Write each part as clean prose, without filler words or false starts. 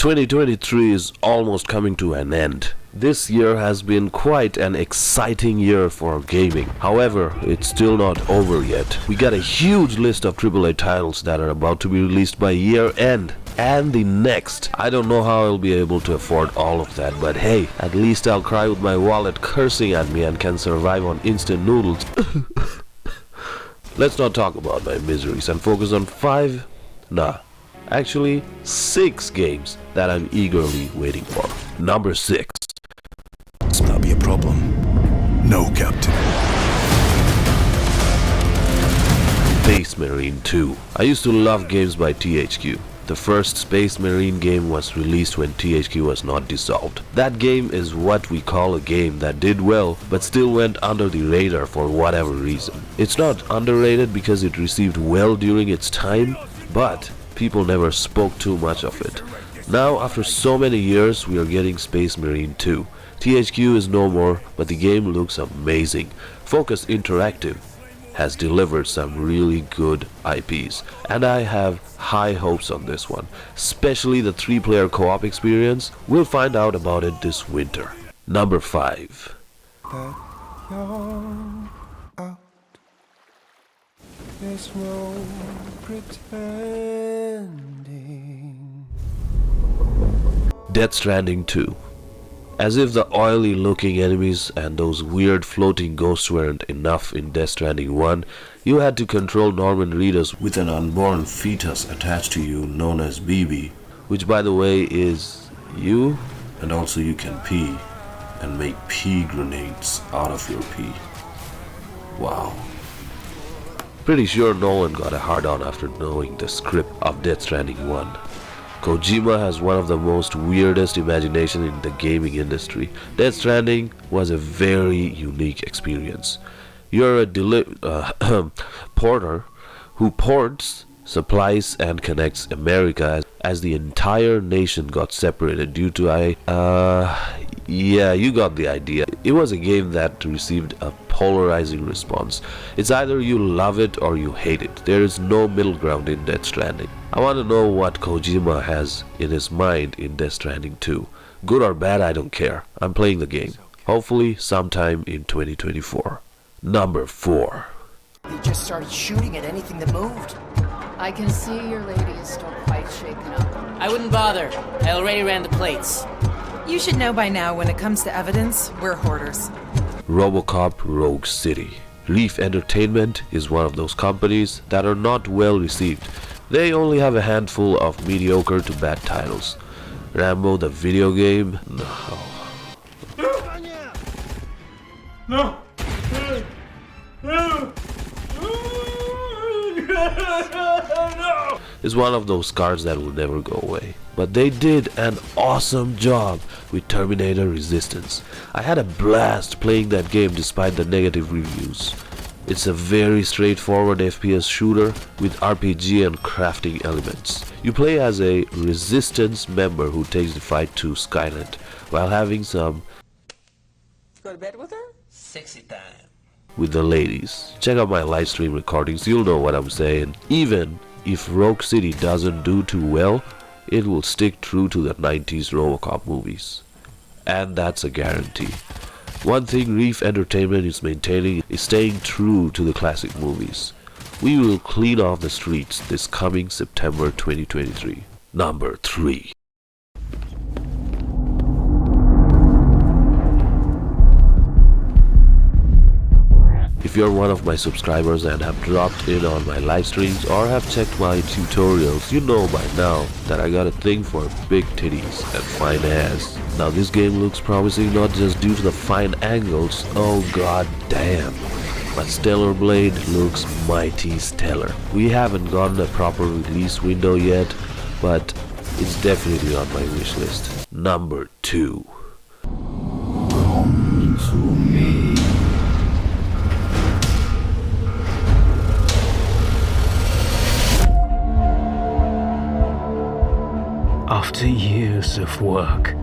2023 is almost coming to an end. This year has been quite an exciting year for gaming. However, it's still not over yet. We got a huge list of AAA titles that are about to be released by year end and the next. I don't know how I'll be able to afford all of that, but hey, at least I'll cry with my wallet cursing at me and can survive on instant noodles. Let's not talk about my miseries and focus on actually 6 games that I'm eagerly waiting for. Number 6. This will not be a problem. No, Captain. Space Marine 2. I used to love games by THQ. The first Space Marine game was released when THQ was not dissolved. That game is what we call a game that did well but still went under the radar for whatever reason. It's not underrated because it received well during its time, but people never spoke too much of it. Now, after so many years, we are getting Space Marine 2. THQ is no more, but the game looks amazing. Focus Interactive has delivered some really good IPs, and I have high hopes on this one, especially the 3-player co-op experience. We'll find out about it this winter. Number 5. There's no pretending. Death Stranding 2. As if the oily looking enemies and those weird floating ghosts weren't enough in Death Stranding 1, you had to control Norman Reedus with an unborn fetus attached to you known as BB, which by the way is you, and also you can pee and make pee grenades out of your pee. Wow. Pretty sure Nolan got a hard-on after knowing the script of Death Stranding 1. Kojima has one of the most weirdest imagination in the gaming industry. Death Stranding was a very unique experience. You're a porter who ports supplies and connects America as the entire nation got separated due to yeah, you got the idea. It was a game that received a polarizing response. It's either you love it or you hate it. There is no middle ground in Death Stranding. I want to know what Kojima has in his mind in Death Stranding 2. Good or bad, I don't care. I'm playing the game. Hopefully sometime in 2024. Number 4. He just started shooting at anything that moved. I can see your lady is still quite shaken up. I wouldn't bother. I already ran the plates. You should know by now, when it comes to evidence, we're hoarders. RoboCop Rogue City. Reef Entertainment is one of those companies that are not well received. They only have a handful of mediocre to bad titles. Rambo the video game? No. Is one of those scars that will never go away. But they did an awesome job with Terminator Resistance. I had a blast playing that game despite the negative reviews. It's a very straightforward FPS shooter with RPG and crafting elements. You play as a Resistance member who takes the fight to Skynet while having some Go to bed with her? Sexy time. With the ladies. Check out my live stream recordings, you'll know what I'm saying. Even if Rogue City doesn't do too well, it will stick true to the 90s RoboCop movies. And that's a guarantee. One thing Reef Entertainment is maintaining is staying true to the classic movies. We will clean off the streets this coming September 2023. Number 3. If you're one of my subscribers and have dropped in on my live streams or have checked my tutorials, you know by now that I got a thing for big titties and fine ass. Now this game looks promising not just due to the fine angles, oh god damn, but Stellar Blade looks mighty stellar. We haven't gotten a proper release window yet, but it's definitely on my wish list. Number 2. Come to me. After years of work,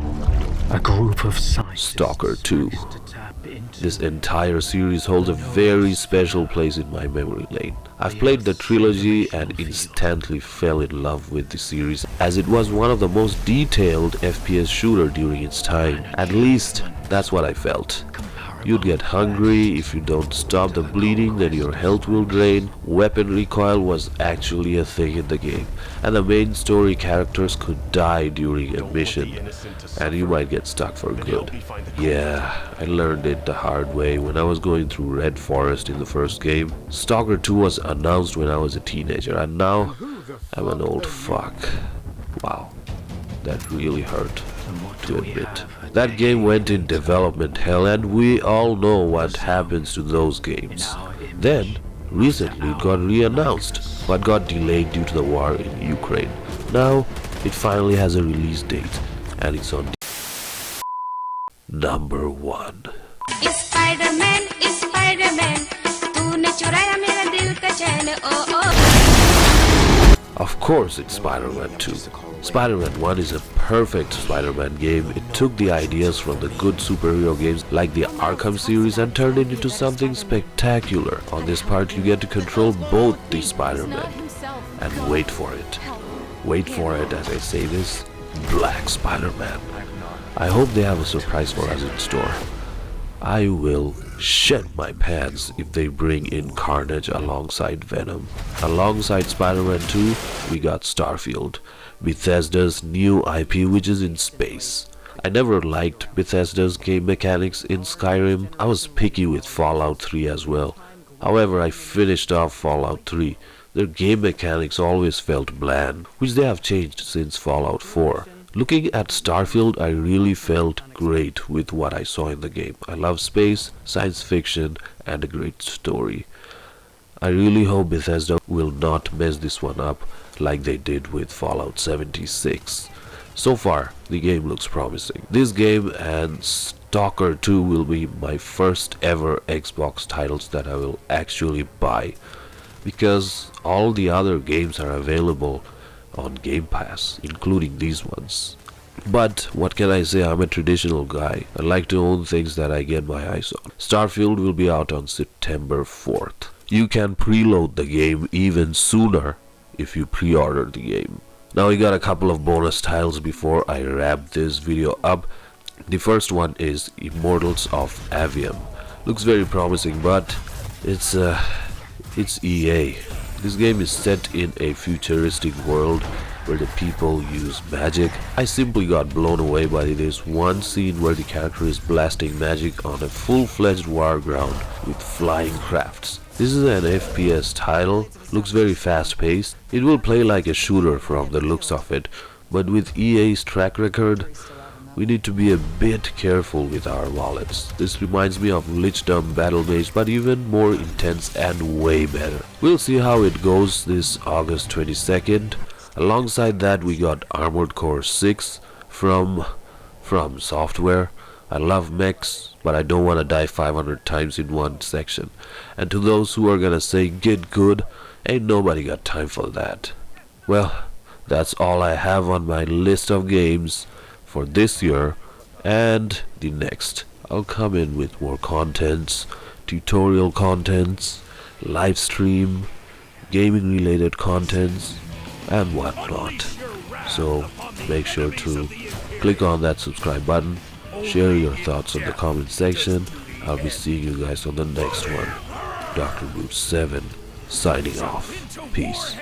a group of scientists Stalker 2. to tap into This entire series holds a very special place in my memory lane. I've played the trilogy and instantly fell in love with the series, as it was one of the most detailed FPS shooter during its time. At least that's what I felt. You'd get hungry. If you don't stop the bleeding, then your health will drain. Weapon recoil was actually a thing in the game, and the main story characters could die during a mission, and you might get stuck for good. Yeah, I learned it the hard way when I was going through Red Forest in the first game. Stalker 2 was announced when I was a teenager, and now I'm an old fuck. Wow, that really hurt to admit. That game went in development hell, and we all know what happens to those games. Then, recently it got re-announced, but got delayed due to the war in Ukraine. Now, it finally has a release date, and it's on number 1. Spider-Man, Spider-Man, तूने चुराया मेरा दिल का चैन, oh oh. Of course, it's Spider-Man 2. Spider-Man 1 is a perfect Spider-Man game. It took the ideas from the good superhero games like the Arkham series and turned it into something spectacular. On this part, you get to control both the Spider-Man. And wait for it. Wait for it as I say this. Black Spider-Man. I hope they have a surprise for us in store. I will shit my pants if they bring in Carnage alongside Venom. Alongside Spider-Man 2, we got Starfield, Bethesda's new IP which is in space. I never liked Bethesda's game mechanics in Skyrim. I was picky with Fallout 3 as well. However, I finished off Fallout 3. Their game mechanics always felt bland, which they have changed since Fallout 4. Looking at Starfield, I really felt great with what I saw in the game. I love space, science fiction, and a great story. I really hope Bethesda will not mess this one up like they did with Fallout 76. So far, the game looks promising. This game and Stalker 2 will be my first ever Xbox titles that I will actually buy, because all the other games are available on Game Pass, including these ones. But what can I say, I'm a traditional guy. I like to own things that I get my eyes on. Starfield will be out on September 4th. You can preload the game even sooner if you pre-order the game. Now we got a couple of bonus titles before I wrap this video up. The first one is Immortals of Aveum. Looks very promising, but it's EA. This game is set in a futuristic world where the people use magic. I simply got blown away by this one scene where the character is blasting magic on a full-fledged war ground with flying crafts. This is an FPS title, looks very fast-paced. It will play like a shooter from the looks of it, but with EA's track record, we need to be a bit careful with our wallets. This reminds me of Lichdom Battle Mage, but even more intense and way better. We'll see how it goes this August 22nd. Alongside that, we got Armored Core 6 from Software. I love mechs, but I don't want to die 500 times in one section. And to those who are gonna say get good, ain't nobody got time for that. Well, that's all I have on my list of games for this year and the next. I'll come in with more contents, tutorial contents, live stream, gaming related contents, and whatnot. So make sure to click on that subscribe button, share your thoughts in the comment section. I'll be seeing you guys on the next one. Dr. Boot 7 signing off. Peace.